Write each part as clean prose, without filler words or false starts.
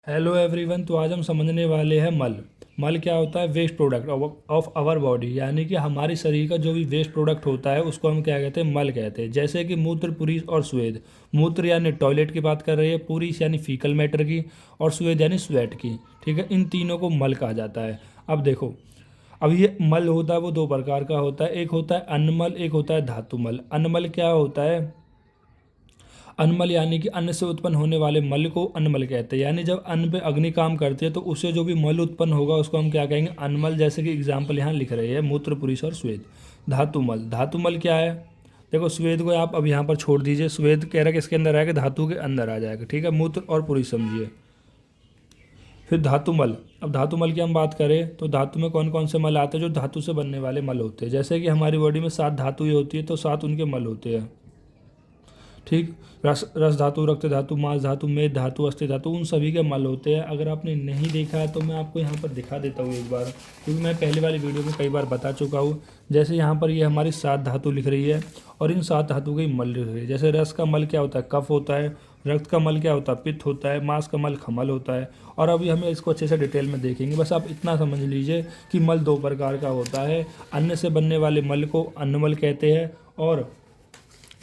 Hello everyone. तो आज हम समझने वाले हैं मल। मल क्या होता है? Waste product of our body, यानी कि हमारे शरीर का जो भी वेस्ट प्रोडक्ट होता है उसको हम क्या कहते हैं? मल कहते हैं। जैसे कि मूत्र, पुरीस और स्वेद। मूत्र यानी टॉयलेट की बात कर रही है, पुरीस यानी फीकल मैटर की, और स्वेद यानी स्वेट की। ठीक है, इन तीनों को मल कहा जाता है। अब देखो, अब ये मल होता है वो दो प्रकार का होता है। एक होता है अन्नमल, एक होता है धातुमल। अन्नमल क्या होता है? अनमल यानी कि अन्न से उत्पन्न होने वाले मल को अनमल कहते हैं। यानी जब अन्न पे अग्नि काम करती है तो उससे जो भी मल उत्पन्न होगा उसको हम क्या कहेंगे? अनमल। जैसे कि एग्जाम्पल यहाँ लिख रहे हैं, मूत्र, पुरुष और स्वेद। धातुमल, धातुमल क्या है? देखो, स्वेद को आप अब यहाँ पर छोड़ दीजिए। स्वेद कह रहा है कि इसके अंदर आएगा, धातु के अंदर आ जाएगा। ठीक है, मूत्र और पुरुष समझिए। फिर धातुमल। अब धातुमल की हम बात करें तो धातु में कौन कौन से मल आते हैं? जो धातु से बनने वाले मल होते हैं। जैसे कि हमारी बॉडी में 7 धातुएं होती है तो 7 उनके मल होते हैं। ठीक। रस धातु, रक्त धातु, मांस धातु, मेद धातु, अस्थि धातु, उन सभी के मल होते हैं। अगर आपने नहीं देखा है तो मैं आपको यहाँ पर दिखा देता हूँ एक बार, क्योंकि मैं पहले वाली वीडियो में कई बार बता चुका हूँ। जैसे यहाँ पर ये हमारी 7 धातु लिख रही है और इन 7 धातु के मल लिख रही है। जैसे रस का मल क्या होता है? कफ होता है। रक्त का मल क्या होता है? पित्त होता है। मांस का मल खमल होता है। और अभी हमें इसको अच्छे से डिटेल में देखेंगे। बस आप इतना समझ लीजिए कि मल 2 प्रकार का होता है। अन्न से बनने वाले मल को अन्नमल कहते हैं और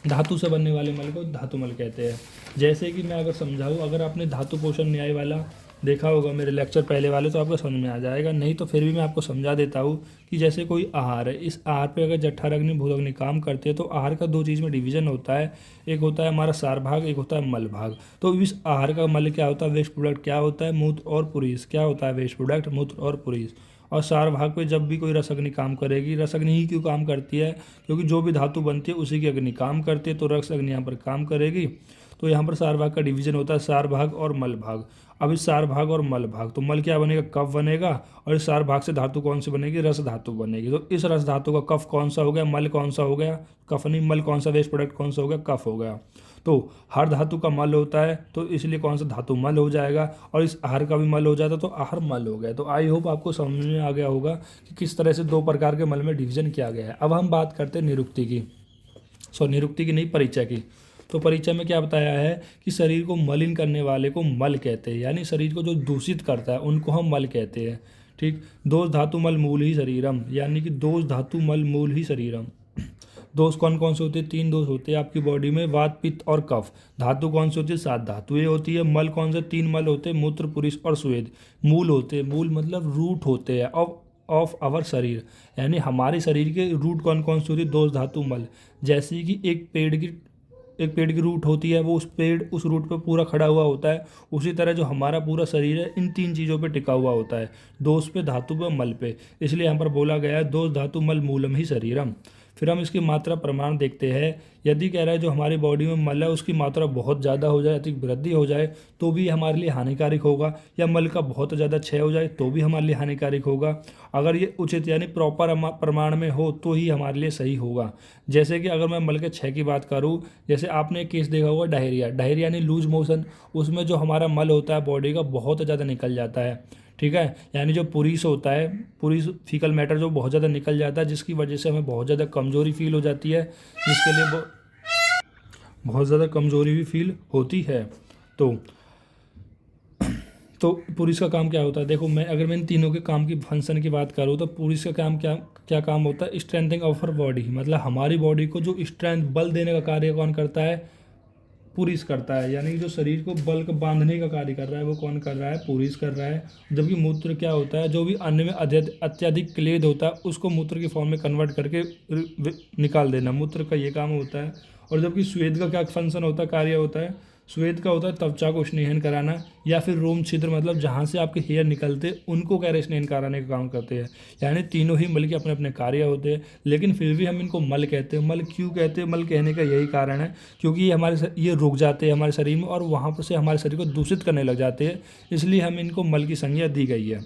धातु से बनने वाले मल को धातुमल कहते हैं। जैसे कि मैं अगर समझाऊँ, अगर आपने धातु पोषण न्याय वाला देखा होगा मेरे लेक्चर पहले वाले, तो आपको समझ में आ जाएगा। नहीं तो फिर भी मैं आपको समझा देता हूँ कि जैसे कोई आहार है, इस आहार पे अगर जठराग्नि, भूरग्नि काम करते हैं तो आहार का 2 चीज़ में डिवीजन होता है। एक होता है हमारा सार भाग, एक होता है मल भाग। तो इस आहार का मल क्या होता है? वेस्ट प्रोडक्ट क्या होता है? मूत्र और पुरीस। क्या होता है? वेस्ट प्रोडक्ट, मूत्र और पुरीस। और सार भाग पे जब भी कोई रस अग्नि काम करेगी, रस अग्नि ही क्यों काम करती है? क्योंकि जो भी धातु बनती है उसी की अग्नि काम करती है, तो रस अग्नि यहाँ पर काम करेगी। तो यहाँ पर सार भाग का डिवीजन होता है, सार भाग और मल भाग। अब इस सार भाग और मल भाग, तो मल क्या बनेगा? कफ बनेगा। और इस सार भाग से धातु कौन सी बनेगी? रस धातु बनेगी। तो इस रस धातु का कफ कौन सा हो गया? मल कौन सा हो गया? कफ नहीं, मल कौन सा? वेस्ट प्रोडक्ट कौन सा हो गया? कफ हो गया। तो हर धातु का मल होता है, तो इसलिए कौन सा? धातु मल हो जाएगा। और इस आहार का भी मल हो जाता तो आहार मल हो गया। तो आई होप आपको समझ में आ गया होगा कि किस तरह से 2 प्रकार के मल में डिवीजन किया गया है। अब हम बात करते हैं निरुक्ति की, निरुक्ति की नहीं, परिचय की। तो परिचय में क्या बताया है कि शरीर को मलिन करने वाले को मल कहते हैं, यानी शरीर को जो दूषित करता है उनको हम मल कहते हैं। ठीक। दोष धातु मल मूल ही शरीरम, यानी कि दोष धातु मल मूल ही शरीरम। दोष कौन कौन से होते हैं? 3 दोष होते हैं आपकी बॉडी में, वात, पित्त और कफ। धातु कौन सी होती है? 7 धातुएं होती है। मल कौन से? 3 मल होते हैं, मूत्र, पुरुष और स्वेद। मूल होते हैं, मूल मतलब रूट होते हैं ऑफ आवर शरीर, यानी हमारे शरीर के रूट कौन कौन सी होती है? दोष धातु मल। जैसे कि एक पेड़ की रूट होती है, वो उस रूट पे पूरा खड़ा हुआ होता है। उसी तरह जो हमारा पूरा शरीर है इन 3 चीज़ों पे टिका हुआ होता है, दोष पे, धातु पे, मल पे। इसलिए यहाँ पर बोला गया है दोष धातु मल मूलम ही शरीरम। फिर हम इसकी मात्रा प्रमाण देखते हैं। यदि कह रहा है जो हमारी बॉडी में मल है उसकी मात्रा बहुत ज़्यादा हो जाए, अधिक वृद्धि हो जाए तो भी हमारे लिए हानिकारक होगा, या मल का बहुत ज़्यादा क्षय हो जाए तो भी हमारे लिए हानिकारक होगा। अगर ये उचित यानी प्रॉपर प्रमाण में हो तो ही हमारे लिए सही होगा। जैसे कि अगर मैं मल के क्षय की बात करूँ, जैसे आपने एक केस देखा होगा डायरिया। डायरिया यानी लूज मोशन, उसमें जो हमारा मल होता है बॉडी का बहुत ज़्यादा निकल जाता है। ठीक है, यानी जो पुरीस होता है, पुरीस फीकल मैटर जो बहुत ज़्यादा निकल जाता है, जिसकी वजह से हमें बहुत ज़्यादा कमजोरी फील हो जाती है, जिसके लिए बहुत ज़्यादा कमजोरी भी फील होती है। तो तो पुलिस का काम क्या होता है? देखो, अगर मैं इन तीनों के काम की फंक्शन की बात करूँ तो पुलिस का काम क्या क्या काम होता है? स्ट्रेंथिंग ऑफ आवर बॉडी, मतलब हमारी बॉडी को जो स्ट्रेंथ, बल देने का कार्य कौन करता है? पुरुष करता है। यानी कि जो शरीर को बल का बांधने का कार्य कर रहा है वो कौन कर रहा है? पुरुष कर रहा है। जबकि मूत्र क्या होता है? जो भी अन्न में अत्यधिक क्लेद होता है उसको मूत्र की फॉर्म में कन्वर्ट करके निकाल देना, मूत्र का ये काम होता है। और जबकि स्वेद का क्या फंक्शन होता है, कार्य होता है? स्वेद का होता है त्वचा को स्नेहन कराना, या फिर रोम छिद्र, मतलब जहाँ से आपके हेयर निकलते उनको कह रहे स्नेहन कराने का काम करते हैं। यानी तीनों ही मल के अपने अपने कार्य होते हैं, लेकिन फिर भी हम इनको मल कहते हैं। मल क्यों कहते हैं? मल कहने का यही कारण है क्योंकि ये रुक जाते हैं हमारे शरीर में और वहाँ पर से हमारे शरीर को दूषित करने लग जाते हैं, इसलिए हम इनको मल की संज्ञा दी गई है।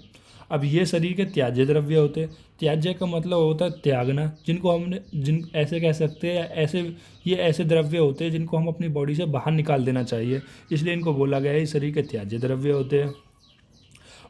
अब ये शरीर के त्याज्य द्रव्य होते हैं। त्याज्य का मतलब होता है त्यागना, जिनको हमने ऐसे कह सकते हैं, ये ऐसे द्रव्य होते हैं जिनको हम अपनी बॉडी से बाहर निकाल देना चाहिए, इसलिए इनको बोला गया है शरीर के त्याज्य द्रव्य होते हैं।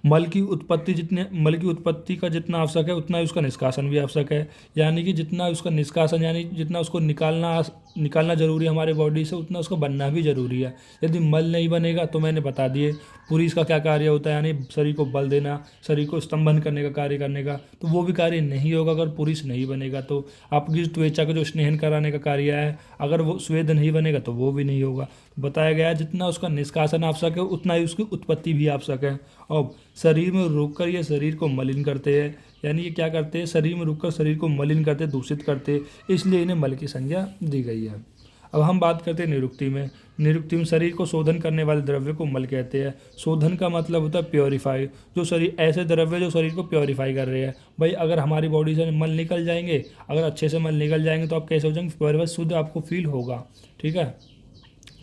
मल की उत्पत्ति का जितना आवश्यक है उतना ही उसका निष्कासन भी आवश्यक है। यानी कि जितना उसका निष्कासन यानी जितना उसको निकालना जरूरी है हमारे बॉडी से, उतना उसको बनना भी जरूरी है। यदि मल नहीं बनेगा तो मैंने बता दिए पुरीस का क्या कार्य होता है, यानी शरीर को बल देना, शरीर को स्तंभन करने का कार्य करने का, तो वो भी कार्य नहीं होगा अगर पुरीस नहीं बनेगा। तो आपकी त्वचा का जो स्नेहन कराने का कार्य है, अगर वो स्वेद नहीं बनेगा तो वो भी नहीं होगा। तो बताया गया है जितना उसका निष्कासन आवश्यक है उतना ही उसकी उत्पत्ति भी आवश्यक है। और शरीर में रुककर ये शरीर को मलिन करते हैं, यानी ये क्या करते हैं, शरीर में रुककर शरीर को मलिन करते, दूषित करते, इसलिए इन्हें मल की संज्ञा दी गई है। अब हम बात करते हैं निरुक्ति में। निरुक्ति में शरीर को शोधन करने वाले द्रव्य को मल कहते हैं। शोधन का मतलब होता है प्योरीफाई, जो शरीर ऐसे द्रव्य जो शरीर को प्योरीफाई कर रहे हैं। भाई अगर हमारी बॉडी से मल निकल जाएंगे, अगर अच्छे से मल निकल जाएंगे तो आप कैसे हो जाएंगे, प्योरीफाई, शुद्ध आपको फील होगा, ठीक है।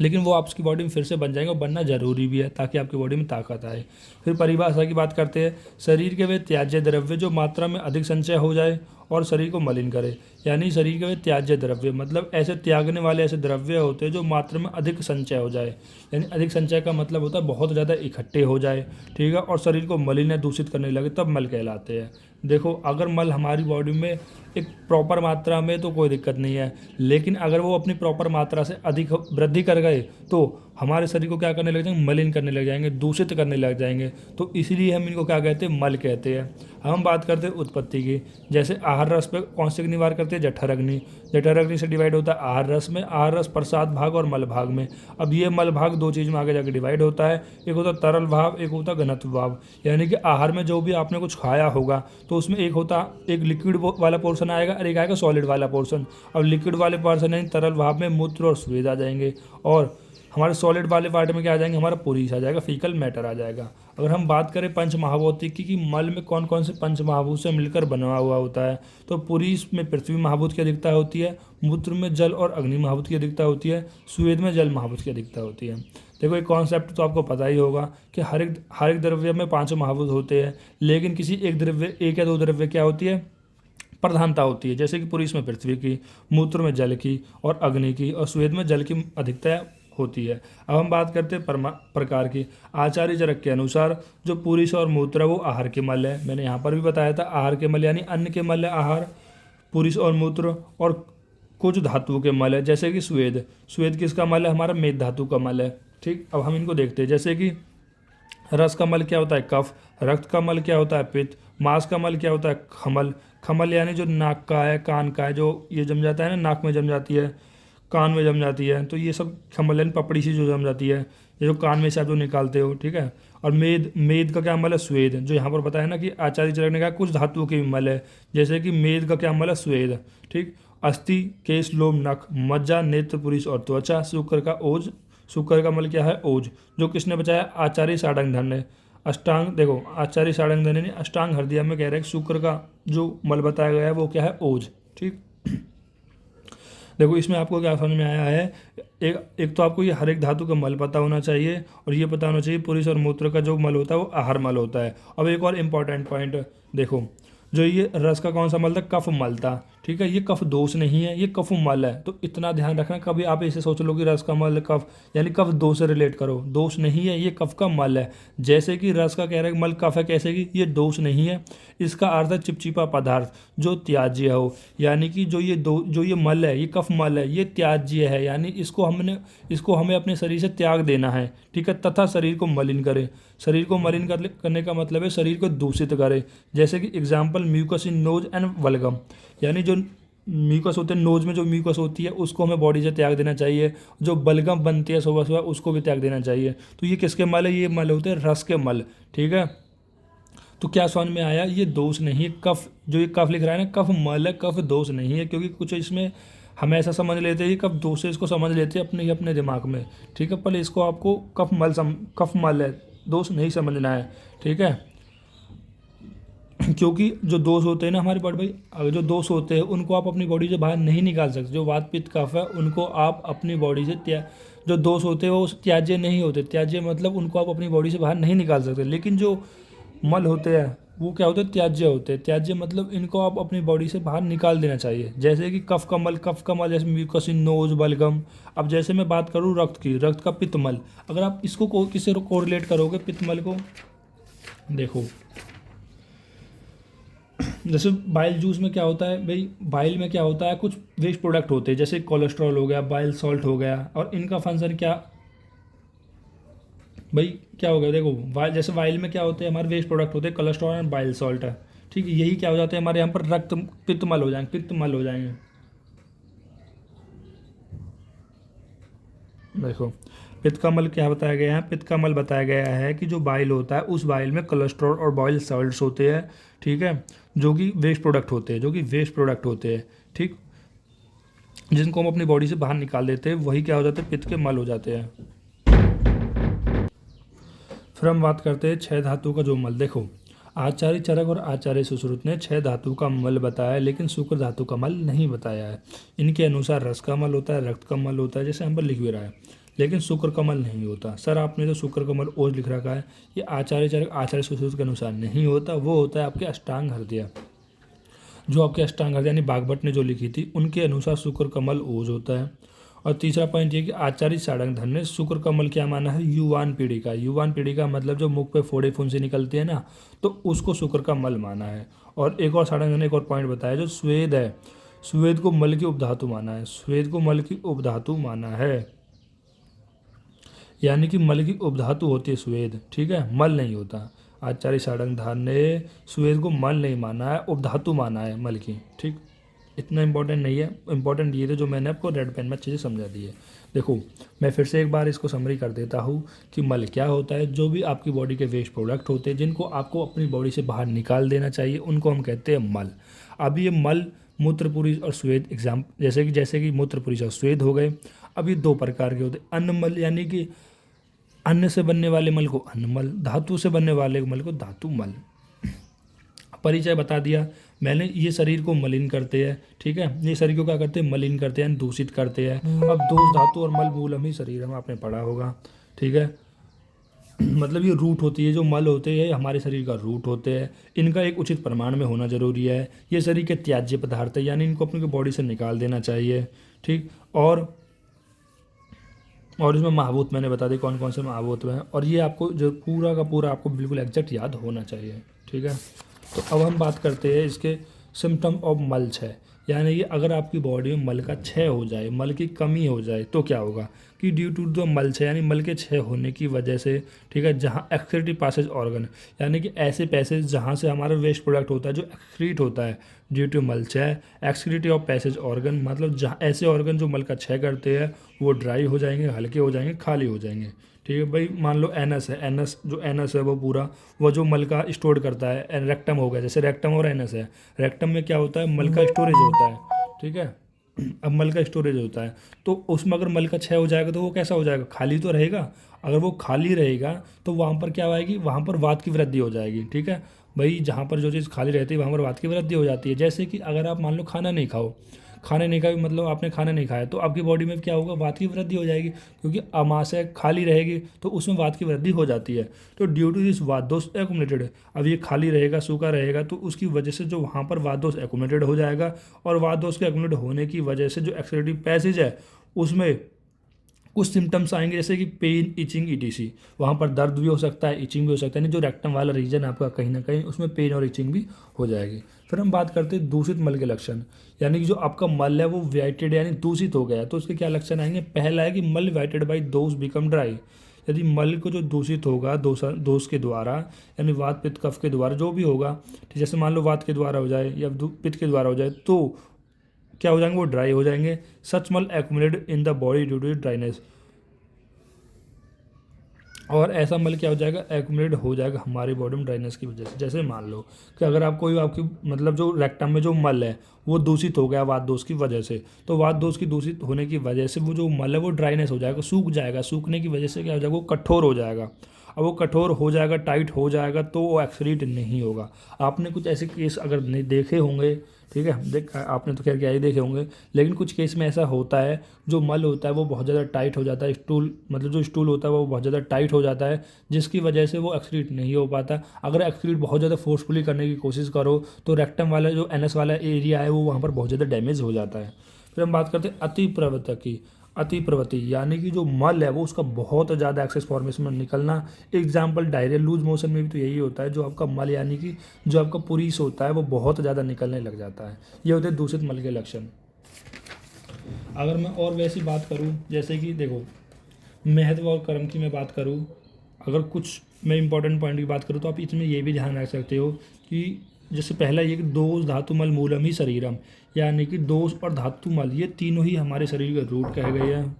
लेकिन वो आपकी बॉडी में फिर से बन जाएंगे और बनना जरूरी भी है ताकि आपकी बॉडी में ताकत आए। फिर परिभाषा की बात करते हैं। शरीर के वे त्याज्य द्रव्य जो मात्रा में अधिक संचय हो जाए और शरीर को मलिन करे, यानी शरीर के वे त्याज्य द्रव्य मतलब ऐसे त्यागने वाले ऐसे द्रव्य होते हैं जो मात्रा में अधिक संचय हो जाए, यानी अधिक संचय का मतलब होता है बहुत ज़्यादा इकट्ठे हो जाए, ठीक है, और शरीर को मलिन या दूषित करने लगे, तब मल कहलाते हैं। देखो अगर मल हमारी बॉडी में एक प्रॉपर मात्रा में तो कोई दिक्कत नहीं है, लेकिन अगर वो अपनी प्रॉपर मात्रा से अधिक वृद्धि कर गए तो हमारे शरीर को क्या करने लग जाएंगे, मलिन करने लग जाएंगे, दूषित करने लग जाएंगे। तो इसीलिए हम इनको क्या कहते हैं, मल कहते हैं। हम बात करते हैं उत्पत्ति की। जैसे आहार रस पे कौन से की निवार करते हैं, जठर अग्नि। जठर अग्नि से डिवाइड होता है आहार रस में, आहार रस प्रसाद भाग और मल भाग में। अब ये मल भाग दो चीज़ में आगे जाकर डिवाइड होता है, एक होता है तरल भाव, एक होता है घनत्व भाव। यानी कि आहार में जो भी आपने कुछ खाया होगा तो उसमें एक लिक्विड वाला पोर्शन आएगा और एक आएगा सॉलिड वाला पोर्शन। अब लिक्विड वाले पोर्शन यानी तरल भाव में मूत्र और स्वेद आ जाएंगे, और हमारे सॉलिड वाले पार्ट में क्या आ जाएंगे, हमारा पुरीस आ जाएगा, फीकल मैटर आ जाएगा। अगर हम बात करें पंच महाभूत की कि मल में कौन कौन से पंच महाभूत से मिलकर बना हुआ होता है, तो पुरीस में पृथ्वी महाभूत की अधिकता होती है, मूत्र में जल और अग्नि महाभूत की अधिकता होती है, स्वेद में जल महाभूत की अधिकता होती है। देखो एक कॉन्सेप्ट तो आपको पता ही होगा कि हर एक द्रव्य में 5 महाभूत होते हैं, लेकिन किसी एक या दो द्रव्य क्या होती है, प्रधानता होती है। जैसे कि पुरीस में पृथ्वी की, मूत्र में जल की और अग्नि की, और स्वेद में जल की अधिकता होती है। अब हम बात करते हैं प्रकार की। आचार्य चरक के अनुसार जो पुरीस और मूत्र वो आहार के मल है। मैंने यहाँ पर भी बताया था आहार के मल यानी अन्न के मल है आहार, पुरीस और मूत्र, और कुछ धातुओं के मल है जैसे कि स्वेद किसका मल है, हमारा मेद धातु का मल है, ठीक। अब हम इनको देखते हैं। जैसे कि रस का मल क्या होता है, कफ। रक्त का मल क्या होता है, पित्त। मांस का मल क्या होता है, खमल यानी जो नाक का है, कान का है, जो ये जम जाता है ना, नाक में जम जाती है, कान में जम जाती है, तो ये सब खमल यानी पपड़ी सी जो जम जाती है, ये जो कान में से आप जो निकालते हो, ठीक है। और मेद का क्या मल है, स्वेद। जो यहाँ पर बताया ना कि आचार्य चरक ने कहा कुछ धातुओं के भी मल है, जैसे कि मेद का क्या मल है, स्वेद, ठीक। अस्थि, केश, लोम, नख, मज्जा, नेत्र, पुरीस और त्वचा। शुक्र का मल क्या है, ओज। जो किसने बचाया, आचार्य सारंगधर ने। अष्टांग देखो आचार्य सारंगधर ने अष्टांग हृदय में कह रहे हैं शुक्र का जो मल बताया गया है वो क्या है, ओज, ठीक। देखो इसमें आपको क्या समझ में आया है, एक तो आपको ये हर एक धातु का मल पता होना चाहिए, और ये पता होना चाहिए पुरीस और मूत्र का जो मल होता है वो आहार मल होता है। अब एक और इम्पॉर्टेंट पॉइंट देखो, जो ये रस का कौन सा मल था, कफ मल था, ठीक है। ये कफ दोष नहीं है, ये कफ मल है, तो इतना ध्यान रखना। कभी आप ऐसे सोच लो कि रस का मल कफ, यानी कफ दोष से रिलेट करो, दोष नहीं है, ये कफ का मल है। जैसे कि रस का कह रहा है मल कफ है, कैसे कि ये दोष नहीं है, इसका अर्थ है चिपचिपा पदार्थ जो त्याज्य हो, यानी कि जो ये मल है, ये कफ मल है, ये त्याज्य है, यानी इसको हमें अपने शरीर से त्याग देना है, ठीक है। तथा शरीर को मलिन करे। शरीर को मलिन करने का मतलब है शरीर को दूषित करे। जैसे कि example mucus in nose and वल्गम, यानी जो म्यूकस होते हैं नोज में, जो म्यूकस होती है उसको हमें बॉडी से त्याग देना चाहिए, जो बलगम बनती है सुबह सुबह उसको भी त्याग देना चाहिए। तो ये किसके मल है, ये मल होते हैं रस के मल, ठीक है। तो क्या समझ में आया, ये दोष नहीं है। कफ जो ये कफ लिख रहा है ना, कफ मल है, कफ दोष नहीं है, क्योंकि कुछ इसमें हम ऐसा समझ लेते हैं कि कफ दोष है, इसको समझ लेते हैं अपने दिमाग में, ठीक है। पर इसको आपको कफ मल है, दोष नहीं समझना है, ठीक है। क्योंकि जो दोष होते हैं ना हमारी बॉडी, भाई अगर जो दोष होते हैं उनको आप अपनी बॉडी से बाहर नहीं निकाल सकते। जो वात पित्त कफ है उनको आप अपनी बॉडी से जो दोष होते हैं वो त्याज्य नहीं होते। त्याज्य मतलब उनको आप अपनी बॉडी से बाहर नहीं निकाल सकते। लेकिन जो मल होते हैं वो क्या होते हैं, त्याज्य होते हैं। त्याज्य मतलब इनको आप अपनी बॉडी से बाहर निकाल देना चाहिए। जैसे कि कफ का मल जैसे म्यूकस इन नोज, बलगम। अब जैसे मैं बात करूँ रक्त का पित्तमल, अगर आप इसको किससे कोरिलेट करोगे, पित्तमल को देखो, जैसे बाइल जूस में क्या होता है भाई, बाइल में क्या होता है, कुछ वेस्ट प्रोडक्ट होते हैं जैसे कोलेस्ट्रॉल हो गया, बाइल सॉल्ट हो गया, और इनका फंक्शन क्या भाई, क्या हो गया, देखो वाइल, जैसे वाइल में क्या होते हैं हमारे वेस्ट प्रोडक्ट होते हैं, कोलेस्ट्रॉल एंड बाइल सॉल्ट है। ठीक है, यही क्या हो जाते हैं हमारे यहाँ पर रक्त पित्तमल हो जाएंगे, पित्तमल हो जाएंगे। देखो, पित्त का मल क्या बताया गया है, पित्त का मल बताया गया है कि जो बाइल होता है उस बाइल में कोलेस्ट्रॉल और बाइल सॉल्ट्स होते हैं। ठीक है, जो कि वेस्ट प्रोडक्ट होते हैं, जो कि वेस्ट प्रोडक्ट होते हैं। ठीक, जिनको हम अपनी बॉडी से बाहर निकाल देते हैं, वही क्या हो जाते हैं, पित्त के मल हो जाते हैं। फिर हम बात करते हैं छह धातु का जो मल। देखो, आचार्य चरक और आचार्य सुश्रुत ने छह धातु का मल बताया है, लेकिन शुक्र धातु का मल नहीं बताया है। इनके अनुसार रस का मल होता है, रक्त का मल होता है, जैसे हम पर लिख भी रहा है, लेकिन शुक्र का मल नहीं होता। सर आपने जो शुक्र का मल ओज लिख रखा है, ये आचार्य चरक आचार्य सुश्रुत के अनुसार नहीं होता, वो होता है आपके अष्टांग हृदय। जो आपके अष्टांग हृदय यानी बागभट्ट ने जो लिखी थी, उनके अनुसार शुक्र का मल ओज होता है। और तीसरा पॉइंट ये कि आचार्य सारंगधर ने शुक्र का मल क्या माना है, युवान पीढ़ी का। युवान पीढ़ी का मतलब जो मुख पे फोड़े फुंसी निकलती है ना, तो उसको शुक्र का मल माना है। और एक और सारंगधर ने एक और पॉइंट बताया, जो स्वेद है, स्वेद को मल की उपधातु माना है, स्वेद को मल की उपधातु माना है, यानी कि मल की उपधातु होती है स्वेद। ठीक है, मल नहीं होता। आचार्य सारंगधर ने स्वेद को मल नहीं माना है, उपधातु माना है मल की। ठीक, इतना इंपॉर्टेंट नहीं है, इंपॉर्टेंट ये थे जो मैंने आपको रेड पेन में अच्छे से समझा दी है। देखो, मैं फिर से एक बार इसको समरी कर देता हूँ कि मल क्या होता है। जो भी आपकी बॉडी के वेस्ट प्रोडक्ट होते हैं, जिनको आपको अपनी बॉडी से बाहर निकाल देना चाहिए, उनको हम कहते हैं मल। अब ये मल मूत्रपुरीज और स्वेद, जैसे कि मूत्रपुरीज और स्वेद हो गए। अब ये दो प्रकार के होते हैं, अन्न मल, यानी कि अन्न से बनने वाले मल को अन्न मल, धातु से बनने वाले मल को धातु मल। परिचय बता दिया मैंने, ये शरीर को मलिन करते हैं। ठीक है, ये शरीर को क्या करते हैं, मलिन करते हैं, दूषित करते हैं। अब दोष धातु और मल मूलम ही शरीर हम आपने पढ़ा होगा। ठीक है, मतलब ये रूट होती है, जो मल होते हैं हमारे शरीर का रूट होते हैं। इनका एक उचित परिमाण में होना जरूरी है। ये शरीर के त्याज्य पदार्थ है, यानी इनको अपनी बॉडी से निकाल देना चाहिए। ठीक, और इसमें महाभूत मैंने बता दी कौन कौन से महाभूत हैं, और ये आपको जो पूरा का पूरा आपको बिल्कुल एग्जैक्ट याद होना चाहिए। ठीक है, तो अब हम बात करते हैं इसके सिम्टम ऑफ मल क्षय, यानी कि अगर आपकी बॉडी में मल का क्षय हो जाए, मल की कमी हो जाए, तो क्या होगा कि ड्यू टू द मल क्षय, यानी मल के क्षय होने की वजह से। ठीक है, जहाँ एक्सक्रीटिव पासेज ऑर्गन, यानी कि ऐसे पैसेज जहाँ से हमारा वेस्ट प्रोडक्ट होता है जो एक्सक्रीट होता है ड्यू टू मल क्षय, एक्सक्रीटिव ऑफ पैसेज ऑर्गन, मतलब जहाँ ऐसे ऑर्गन जो मल का क्षय करते हैं वो ड्राई हो जाएंगे, हल्के हो जाएंगे, खाली हो जाएंगे। ठीक है भाई, मान लो एनस है, एनस जो एनस है वो पूरा, वो जो मल का स्टोर करता है। रेक्टम हो गया, जैसे रेक्टम और एनस है। रेक्टम में क्या होता है, मल का स्टोरेज होता है। ठीक है, अब मल का स्टोरेज होता है, तो उसमें अगर मल का क्षय हो जाएगा तो वो कैसा हो जाएगा, खाली तो रहेगा। अगर वो खाली रहेगा तो वहाँ पर क्या आएगी, वहाँ पर वात की वृद्धि हो जाएगी। ठीक है भाई, जहाँ पर जो चीज़ खाली रहती है वहाँ पर वात की वृद्धि हो जाती है। जैसे कि अगर आप मान लो खाना नहीं खाओ, खाने नहीं खाए मतलब आपने खाना नहीं खाया, तो आपकी बॉडी में क्या होगा, वात की वृद्धि हो जाएगी, क्योंकि अमाशय खाली रहेगी तो उसमें वात की वृद्धि हो जाती है। तो ड्यू टू दिस वात दोष एक्यूमुलेटेड है, अब ये खाली रहेगा, सूखा रहेगा, तो उसकी वजह से जो वहाँ पर वात दोष एक्यूमुलेटेड हो जाएगा, और वात दोष के एक्यूमुलेट होने की वजह से जो एक्सक्रीटिव पैसेज है उसमें कुछ सिम्टम्स आएंगे, जैसे कि पेन, इचिंग, ईटीसी। वहाँ पर दर्द भी हो सकता है, इचिंग भी हो सकता है, नहीं जो रेक्टम वाला रीजन आपका कहीं ना कहीं उसमें पेन और इचिंग भी हो जाएगी। फिर हम बात करते हैं दूषित मल के लक्षण, यानी कि जो आपका मल है वो वाइटेड यानी दूषित हो गया है, तो उसके क्या लक्षण आएंगे। पहला है कि मल वाइटेड बाई दोष बिकम ड्राई, यदि मल को जो दूषित होगा दोष के द्वारा, यानी वात पित्त कफ के द्वारा जो भी होगा, ठीक, जैसे मान लो वात के द्वारा हो जाए या पित्त के द्वारा हो जाए, तो क्या हो जाएंगे, वो ड्राई हो जाएंगे। सच मल accumulated in the body due to dryness, और ऐसा मल क्या हो जाएगा, एक्यूमुलेट हो जाएगा हमारी बॉडी में ड्राइनेस की वजह से। जैसे मान लो कि अगर आपको आपकी मतलब जो रेक्टम में जो मल है वो दूषित हो गया वात दोष की वजह से, तो वात दोष की दूषित होने की वजह से वो जो मल है वो ड्राइनेस हो जाएगा, सूख जाएगा। सूखने की वजह से क्या हो जाएगा, वो कठोर हो जाएगा। अब वो कठोर हो जाएगा, टाइट हो जाएगा, तो वो एक्सक्रीट नहीं होगा। आपने कुछ ऐसे केस अगर नहीं देखे होंगे, ठीक है, आपने तो खैर क्या ही देखे होंगे, लेकिन कुछ केस में ऐसा होता है जो मल होता है वो बहुत ज़्यादा टाइट हो जाता है, स्टूल मतलब जो स्टूल होता है वो बहुत ज़्यादा टाइट हो जाता है, जिसकी वजह से वो एक्सक्रीट नहीं हो पाता। अगर एक्सक्रीट बहुत ज़्यादा फोर्सफुली करने की कोशिश करो तो रेक्टम वाला जो एनएस वाला एरिया है वो वहाँ पर बहुत ज़्यादा डैमेज हो जाता है। फिर हम बात करते हैं अति प्रवर्तक की। अति प्रवृत्ति यानी कि जो मल है वो उसका बहुत ज़्यादा एक्सेस फॉर्मेशन में निकलना। एग्जाम्पल डायरिया, लूज मोशन में भी तो यही होता है, जो आपका मल यानी कि जो आपका पुरीस होता है वो बहुत ज़्यादा निकलने लग जाता है। ये होते हैं दूषित मल के लक्षण। अगर मैं और वैसी बात करूँ, जैसे कि देखो महत्व और कर्म की मैं बात करूँ, अगर कुछ मैं इंपॉर्टेंट पॉइंट की बात करूँ तो आप इसमें ये भी ध्यान रख सकते हो कि जैसे पहला ये कि दोष धातु मल मूलम ही शरीरम, यानी कि दोष और धातु मल ये तीनों ही हमारे शरीर के रूट कहे गए हैं।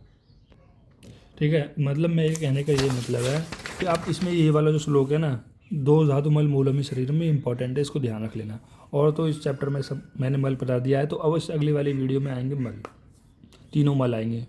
ठीक है, मतलब मैं ये कहने का ये मतलब है कि आप इसमें ये वाला जो श्लोक है ना, दोष धातु मल मूलम ही शरीरम में इंपॉर्टेंट है, इसको ध्यान रख लेना। और तो इस चैप्टर में सब मैंने मल बता दिया है, तो अवश्य अगली वाली वीडियो में आएंगे मल, तीनों मल आएंगे।